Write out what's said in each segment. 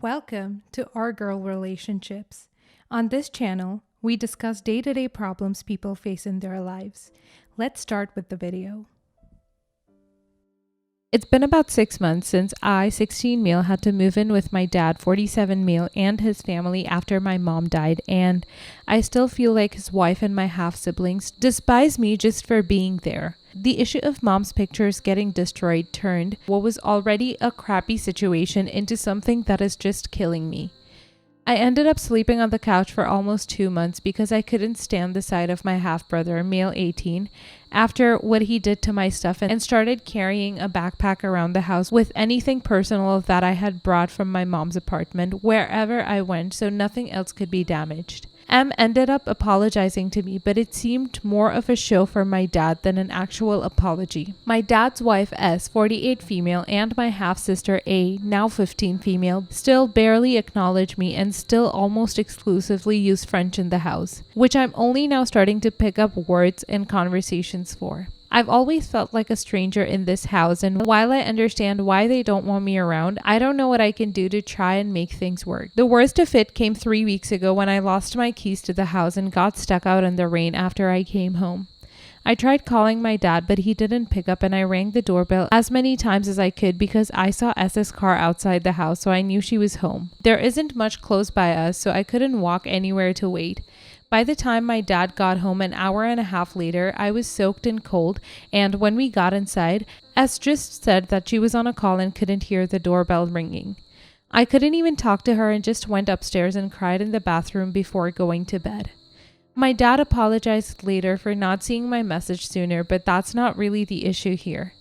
Welcome to Our Girl Relationships. On this channel, we discuss day-to-day problems people face in their lives. Let's start with the video. It's been about 6 months since I, 16 male, had to move in with my dad, 47 male, and his family after my mom died, and I still feel like his wife and my half-siblings despise me just for being there. The issue of mom's pictures getting destroyed turned what was already a crappy situation into something that is just killing me. I ended up sleeping on the couch for almost 2 months because I couldn't stand the sight of my half-brother, male 18, after what he did to my stuff, and started carrying a backpack around the house with anything personal that I had brought from my mom's apartment wherever I went so nothing else could be damaged. M ended up apologizing to me, but it seemed more of a show for my dad than an actual apology. My dad's wife S, 48 female, and my half-sister A, now 15 female, still barely acknowledge me and still almost exclusively use French in the house, which I'm only now starting to pick up words and conversations for. I've always felt like a stranger in this house, and while I understand why they don't want me around, I don't know what I can do to try and make things work. The worst of it came 3 weeks ago when I lost my keys to the house and got stuck out in the rain after I came home. I tried calling my dad, but he didn't pick up, and I rang the doorbell as many times as I could because I saw S's car outside the house, so I knew she was home. There isn't much close by us, so I couldn't walk anywhere to wait. By the time my dad got home an hour and a half later, I was soaked and cold, and when we got inside, S just said that she was on a call and couldn't hear the doorbell ringing. I couldn't even talk to her and just went upstairs and cried in the bathroom before going to bed. My dad apologized later for not seeing my message sooner, but that's not really the issue here.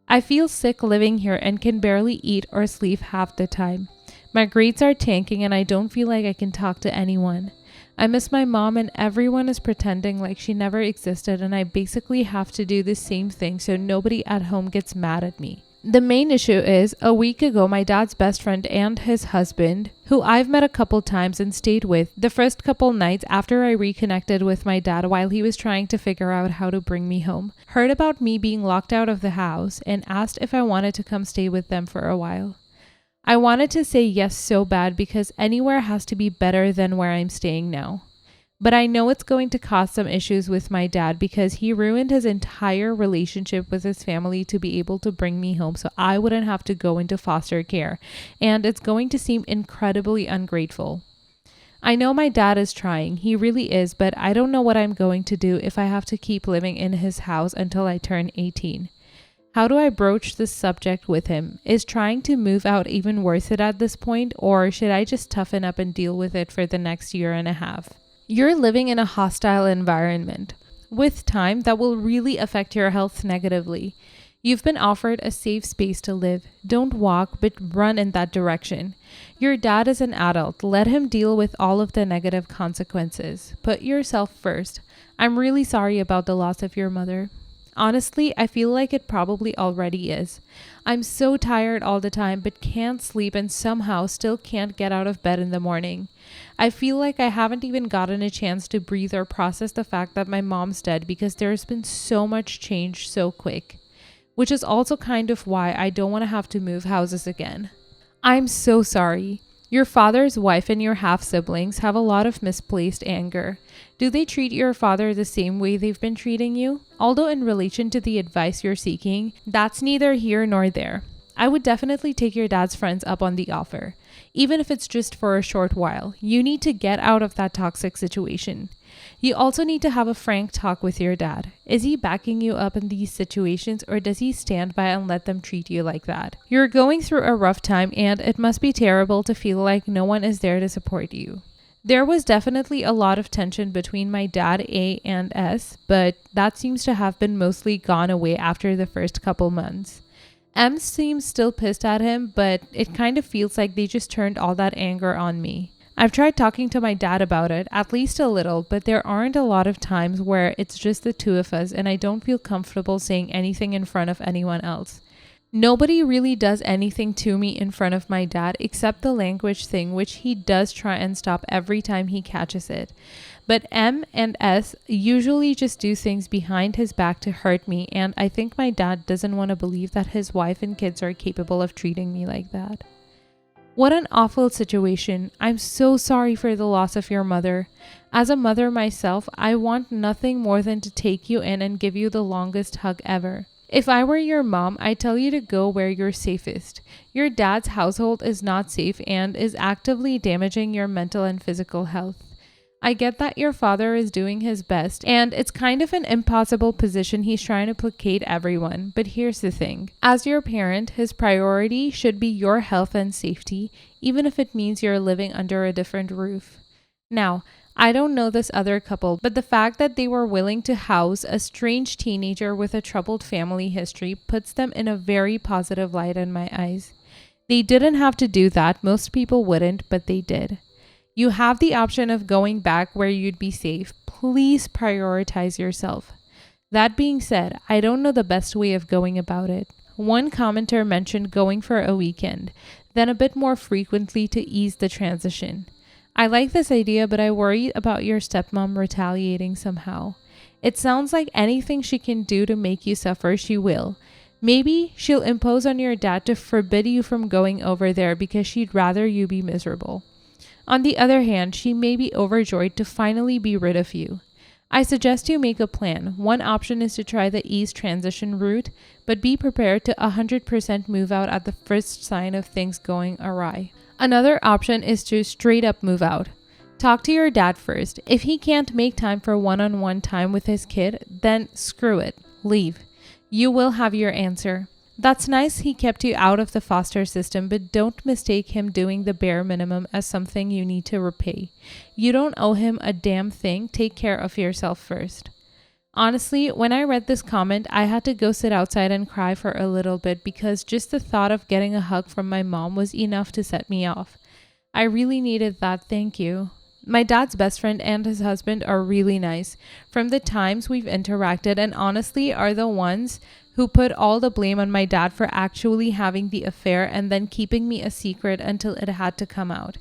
I feel sick living here and can barely eat or sleep half the time. My grades are tanking and I don't feel like I can talk to anyone. I miss my mom and everyone is pretending like she never existed, and I basically have to do the same thing so nobody at home gets mad at me. The main issue is, a week ago my dad's best friend and his husband, who I've met a couple times and stayed with the first couple nights after I reconnected with my dad while he was trying to figure out how to bring me home, heard about me being locked out of the house and asked if I wanted to come stay with them for a while. I wanted to say yes so bad because anywhere has to be better than where I'm staying now. But I know it's going to cause some issues with my dad because he ruined his entire relationship with his family to be able to bring me home so I wouldn't have to go into foster care, and it's going to seem incredibly ungrateful. I know my dad is trying, he really is, but I don't know what I'm going to do if I have to keep living in his house until I turn 18. How do I broach this subject with him? Is trying to move out even worth it at this point, or should I just toughen up and deal with it for the next year and a half? You're living in a hostile environment. With time, that will really affect your health negatively. You've been offered a safe space to live. Don't walk, but run in that direction. Your dad is an adult. Let him deal with all of the negative consequences. Put yourself first. I'm really sorry about the loss of your mother. Honestly, I feel like it probably already is. I'm so tired all the time but can't sleep and somehow still can't get out of bed in the morning. I feel like I haven't even gotten a chance to breathe or process the fact that my mom's dead because there's been so much change so quick. Which is also kind of why I don't want to have to move houses again. I'm so sorry. Your father's wife and your half-siblings have a lot of misplaced anger. Do they treat your father the same way they've been treating you? Although in relation to the advice you're seeking, that's neither here nor there. I would definitely take your dad's friends up on the offer. Even if it's just for a short while, you need to get out of that toxic situation. You also need to have a frank talk with your dad. Is he backing you up in these situations, or does he stand by and let them treat you like that? You're going through a rough time and it must be terrible to feel like no one is there to support you. There was definitely a lot of tension between my dad A and S, but that seems to have been mostly gone away after the first couple months. M seems still pissed at him, but it kind of feels like they just turned all that anger on me. I've tried talking to my dad about it, at least a little, but there aren't a lot of times where it's just the two of us and I don't feel comfortable saying anything in front of anyone else. Nobody really does anything to me in front of my dad except the language thing, which he does try and stop every time he catches it. But M and S usually just do things behind his back to hurt me, and I think my dad doesn't want to believe that his wife and kids are capable of treating me like that. What an awful situation. I'm so sorry for the loss of your mother. As a mother myself, I want nothing more than to take you in and give you the longest hug ever. If I were your mom, I'd tell you to go where you're safest. Your dad's household is not safe and is actively damaging your mental and physical health. I get that your father is doing his best, and it's kind of an impossible position he's trying to placate everyone. But here's the thing. As your parent, his priority should be your health and safety, even if it means you're living under a different roof. Now, I don't know this other couple, but the fact that they were willing to house a strange teenager with a troubled family history puts them in a very positive light in my eyes. They didn't have to do that, most people wouldn't, but they did. You have the option of going back where you'd be safe. Please prioritize yourself. That being said, I don't know the best way of going about it. One commenter mentioned going for a weekend, then a bit more frequently to ease the transition. I like this idea, but I worry about your stepmom retaliating somehow. It sounds like anything she can do to make you suffer, she will. Maybe she'll impose on your dad to forbid you from going over there because she'd rather you be miserable. On the other hand, she may be overjoyed to finally be rid of you. I suggest you make a plan. One option is to try the ease transition route, but be prepared to 100% move out at the first sign of things going awry. Another option is to straight up move out. Talk to your dad first. If he can't make time for one-on-one time with his kid, then screw it. Leave. You will have your answer. That's nice he kept you out of the foster system, but don't mistake him doing the bare minimum as something you need to repay. You don't owe him a damn thing. Take care of yourself first. Honestly, when I read this comment, I had to go sit outside and cry for a little bit because just the thought of getting a hug from my mom was enough to set me off. I really needed that, thank you. My dad's best friend and his husband are really nice from the times we've interacted, and honestly are the ones who put all the blame on my dad for actually having the affair and then keeping me a secret until it had to come out.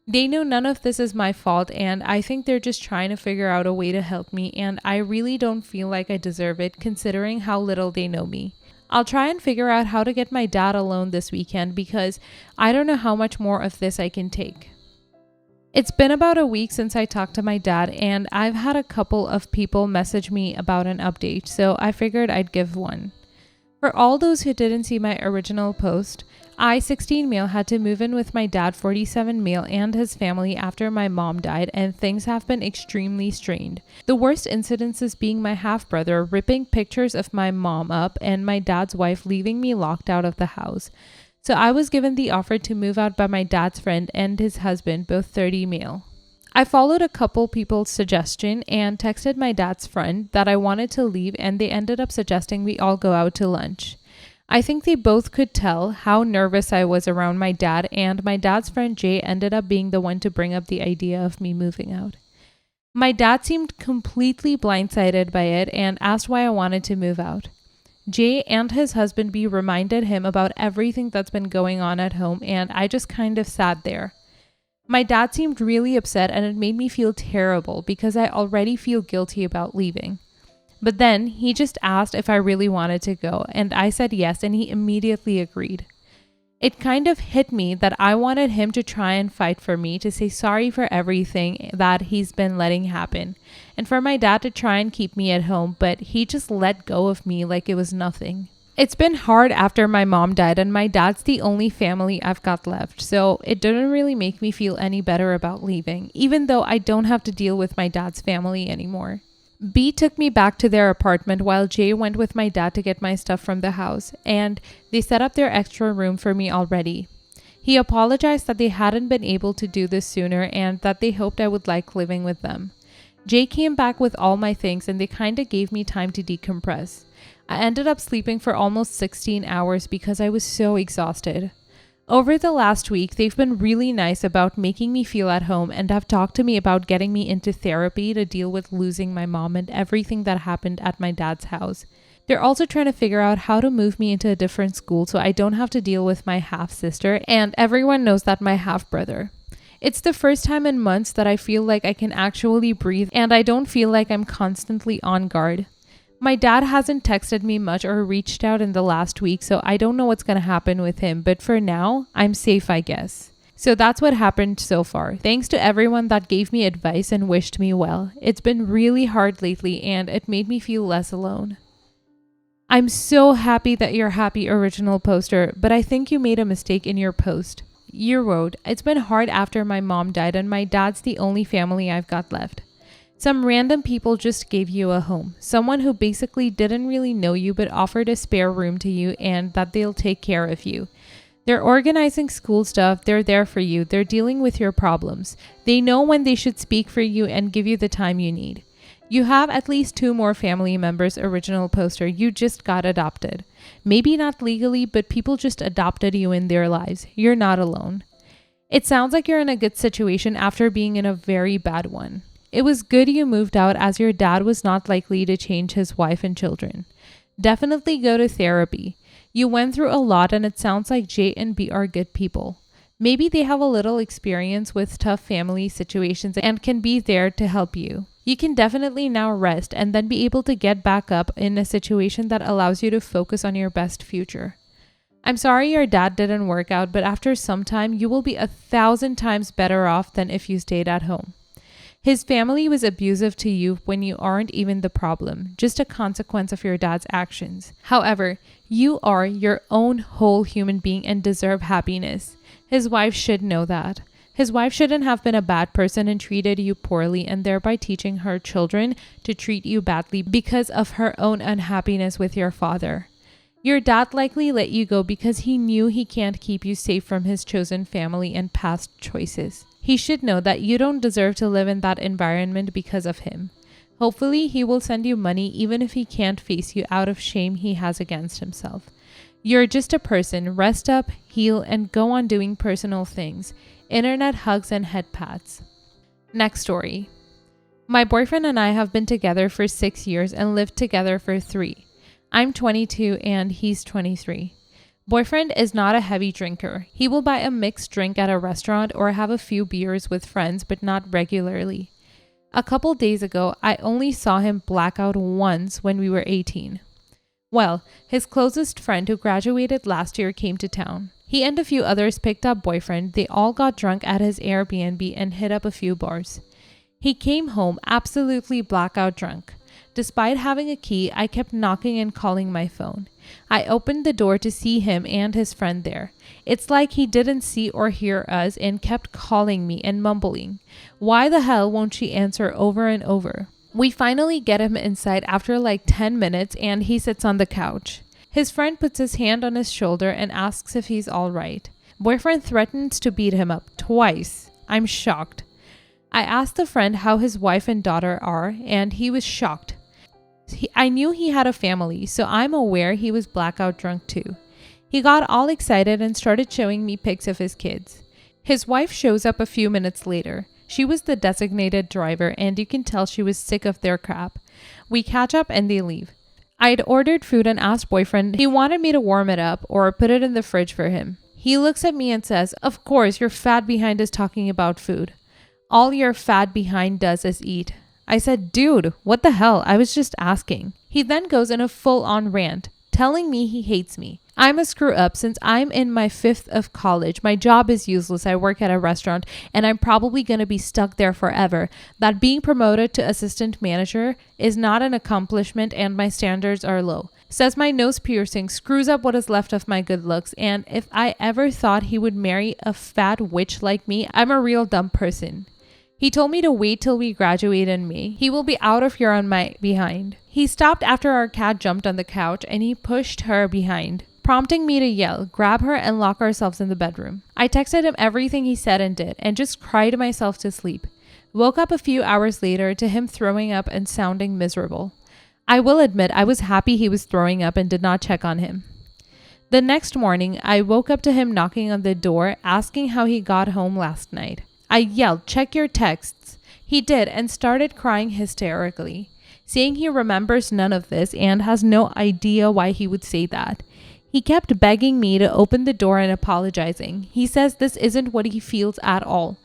They know none of this is my fault, and I think they're just trying to figure out a way to help me, and I really don't feel like I deserve it considering how little they know me. I'll try and figure out how to get my dad alone this weekend because I don't know how much more of this I can take. It's been about a week since I talked to my dad, and I've had a couple of people message me about an update, so I figured I'd give one. For all those who didn't see my original post, I, 16 male, had to move in with my dad, 47 male, and his family after my mom died, and things have been extremely strained. The worst incidences being my half-brother ripping pictures of my mom up and my dad's wife leaving me locked out of the house. So I was given the offer to move out by my dad's friend and his husband, both 30 male. I followed a couple people's suggestion and texted my dad's friend that I wanted to leave, and they ended up suggesting we all go out to lunch. I think they both could tell how nervous I was around my dad, and my dad's friend Jay ended up being the one to bring up the idea of me moving out. My dad seemed completely blindsided by it and asked why I wanted to move out. Jay and his husband B reminded him about everything that's been going on at home, and I just kind of sat there. My dad seemed really upset, and it made me feel terrible because I already feel guilty about leaving. But then he just asked if I really wanted to go, and I said yes, and he immediately agreed. It kind of hit me that I wanted him to try and fight for me, to say sorry for everything that he's been letting happen, and for my dad to try and keep me at home, but he just let go of me like it was nothing. It's been hard after my mom died, and my dad's the only family I've got left, so it didn't really make me feel any better about leaving, even though I don't have to deal with my dad's family anymore. B took me back to their apartment while Jay went with my dad to get my stuff from the house, and they set up their extra room for me already. He apologized that they hadn't been able to do this sooner and that they hoped I would like living with them. Jay came back with all my things, and they kinda gave me time to decompress. I ended up sleeping for almost 16 hours because I was so exhausted. Over the last week, they've been really nice about making me feel at home and have talked to me about getting me into therapy to deal with losing my mom and everything that happened at my dad's house. They're also trying to figure out how to move me into a different school so I don't have to deal with my half-sister, and everyone knows that my half-brother. It's the first time in months that I feel like I can actually breathe, and I don't feel like I'm constantly on guard. My dad hasn't texted me much or reached out in the last week, so I don't know what's going to happen with him, but for now, I'm safe, I guess. So that's what happened so far. Thanks to everyone that gave me advice and wished me well. It's been really hard lately and it made me feel less alone. I'm so happy that you're happy, original poster, but I think you made a mistake in your post. You wrote, "It's been hard after my mom died and my dad's the only family I've got left. Some random people just gave you a home. Someone who basically didn't really know you but offered a spare room to you and that they'll take care of you. They're organizing school stuff, they're there for you, they're dealing with your problems. They know when they should speak for you and give you the time you need. You have at least 2 more family members, original poster. You just got adopted. Maybe not legally, but people just adopted you in their lives. You're not alone. It sounds like you're in a good situation after being in a very bad one. It was good you moved out as your dad was not likely to change his wife and children. Definitely go to therapy. You went through a lot and it sounds like J and B are good people. Maybe they have a little experience with tough family situations and can be there to help you. You can definitely now rest and then be able to get back up in a situation that allows you to focus on your best future. I'm sorry your dad didn't work out, but after some time, you will be 1,000 times better off than if you stayed at home. His family was abusive to you when you aren't even the problem, just a consequence of your dad's actions. However, you are your own whole human being and deserve happiness. His wife should know that. His wife shouldn't have been a bad person and treated you poorly and thereby teaching her children to treat you badly because of her own unhappiness with your father. Your dad likely let you go because he knew he can't keep you safe from his chosen family and past choices. He should know that you don't deserve to live in that environment because of him. Hopefully, he will send you money even if he can't face you out of shame he has against himself. You're just a person. Rest up, heal, and go on doing personal things. Internet hugs and head pats. Next story. My boyfriend and I have been together for 6 years and lived together for 3. I'm 22 and he's 23. Boyfriend is not a heavy drinker. He will buy a mixed drink at a restaurant or have a few beers with friends, but not regularly. A couple days ago, I only saw him black out once when we were 18. Well, his closest friend who graduated last year came to town. He and a few others picked up boyfriend. They all got drunk at his Airbnb and hit up a few bars. He came home absolutely blackout drunk. Despite having a key, I kept knocking and calling my phone. I opened the door to see him and his friend there. It's like he didn't see or hear us and kept calling me and mumbling. Why the hell won't she answer over and over? We finally get him inside after like 10 minutes and he sits on the couch. His friend puts his hand on his shoulder and asks if he's all right. Boyfriend threatens to beat him up twice. I'm shocked. I asked the friend how his wife and daughter are and he was shocked. I knew he had a family, so I'm aware he was blackout drunk too. He got all excited and started showing me pics of his kids. His wife shows up a few minutes later. She was the designated driver and you can tell she was sick of their crap. We catch up and they leave. I'd ordered food and asked boyfriend he wanted me to warm it up or put it in the fridge for him. He looks at me and says, "Of course, your fat behind is talking about food. All your fat behind does is eat." I said, "Dude, what the hell? I was just asking." He then goes in a full-on rant, telling me he hates me. I'm a screw up since I'm in my 5th of college. My job is useless. I work at a restaurant and I'm probably going to be stuck there forever. That being promoted to assistant manager is not an accomplishment and my standards are low. Says my nose piercing screws up what is left of my good looks, and if I ever thought he would marry a fat witch like me, I'm a real dumb person. He told me to wait till we graduate in May. He will be out of here on my behind. He stopped after our cat jumped on the couch and he pushed her behind, prompting me to yell, grab her, and lock ourselves in the bedroom. I texted him everything he said and did and just cried myself to sleep. Woke up a few hours later to him throwing up and sounding miserable. I will admit I was happy he was throwing up and did not check on him. The next morning, I woke up to him knocking on the door, asking how he got home last night. I yelled, "Check your texts." He did and started crying hysterically, saying he remembers none of this and has no idea why he would say that. He kept begging me to open the door and apologizing. He says this isn't what he feels at all.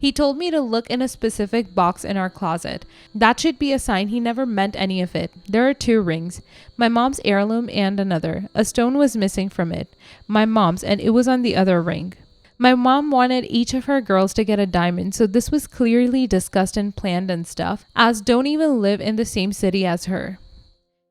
He told me to look in a specific box in our closet. That should be a sign he never meant any of it. There are 2 rings. My mom's heirloom and another. A stone was missing from it. My mom's, and it was on the other ring. My mom wanted each of her girls to get a diamond, so this was clearly discussed and planned and stuff, as don't even live in the same city as her.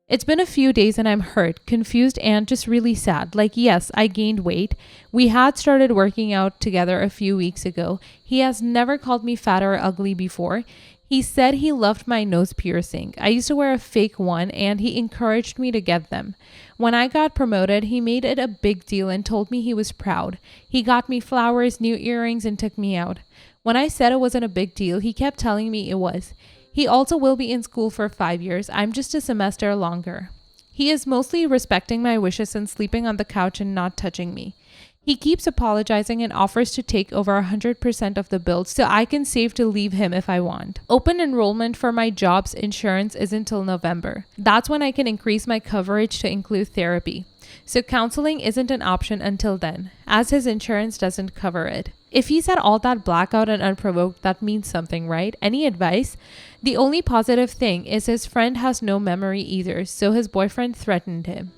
It's been a few days and I'm hurt, confused, and just really sad. Like, yes, I gained weight. We had started working out together a few weeks ago. He has never called me fat or ugly before. He said he loved my nose piercing. I used to wear a fake one and he encouraged me to get them. When I got promoted, he made it a big deal and told me he was proud. He got me flowers, new earrings, and took me out. When I said it wasn't a big deal, he kept telling me it was. He also will be in school for 5 years. I'm just a semester longer. He is mostly respecting my wishes and sleeping on the couch and not touching me. He keeps apologizing and offers to take over 100% of the bills so I can save to leave him if I want. Open enrollment for my job's insurance isn't till November. That's when I can increase my coverage to include therapy. So counseling isn't an option until then, as his insurance doesn't cover it. If he said all that blackout and unprovoked, that means something, right? Any advice? The only positive thing is his friend has no memory either, so his boyfriend threatened him.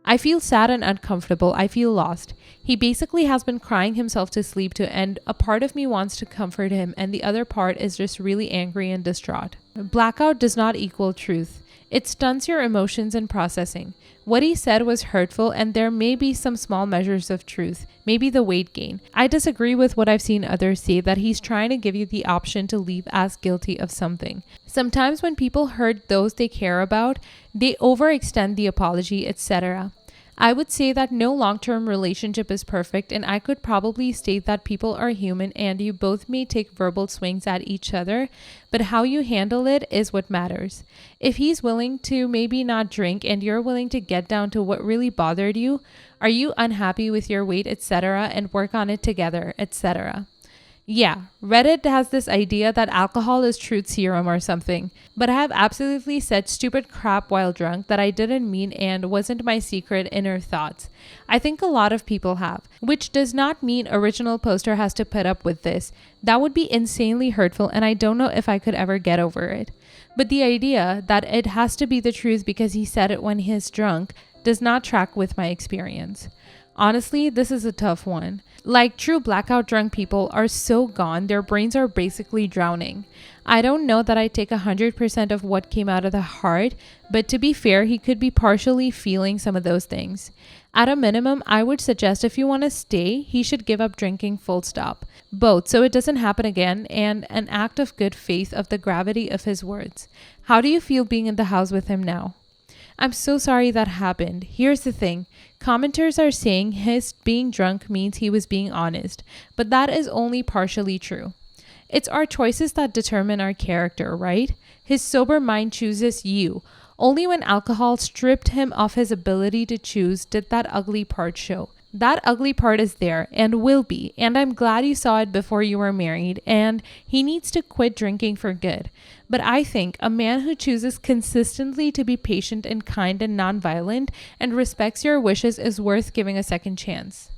I feel sad and uncomfortable. I feel lost. He basically has been crying himself to sleep to, and a part of me wants to comfort him, and the other part is just really angry and distraught. Blackout does not equal truth. It stunts your emotions and processing. What he said was hurtful, and there may be some small measures of truth, maybe the weight gain. I disagree with what I've seen others say, that he's trying to give you the option to leave as guilty of something. Sometimes when people hurt those they care about, they overextend the apology, etc. I would say that no long-term relationship is perfect, and I could probably state that people are human and you both may take verbal swings at each other, but how you handle it is what matters. If he's willing to maybe not drink and you're willing to get down to what really bothered you, are you unhappy with your weight, etc., and work on it together, etc. Yeah, Reddit has this idea that alcohol is truth serum or something, but I have absolutely said stupid crap while drunk that I didn't mean and wasn't my secret inner thoughts. I think a lot of people have, which does not mean original poster has to put up with this. That would be insanely hurtful and I don't know if I could ever get over it. But the idea that it has to be the truth because he said it when he's drunk does not track with my experience. Honestly, this is a tough one. Like, true blackout drunk people are so gone, their brains are basically drowning. I don't know that I take 100% of what came out of the heart, but to be fair, he could be partially feeling some of those things. At a minimum, I would suggest if you want to stay, he should give up drinking full stop. Both, so it doesn't happen again, and an act of good faith of the gravity of his words. How do you feel being in the house with him now? I'm so sorry that happened. Here's the thing. Commenters are saying his being drunk means he was being honest, but that is only partially true. It's our choices that determine our character, right? His sober mind chooses you. Only when alcohol stripped him of his ability to choose did that ugly part show. That ugly part is there and will be, and I'm glad you saw it before you were married, and he needs to quit drinking for good. But I think a man who chooses consistently to be patient and kind and nonviolent and respects your wishes is worth giving a second chance.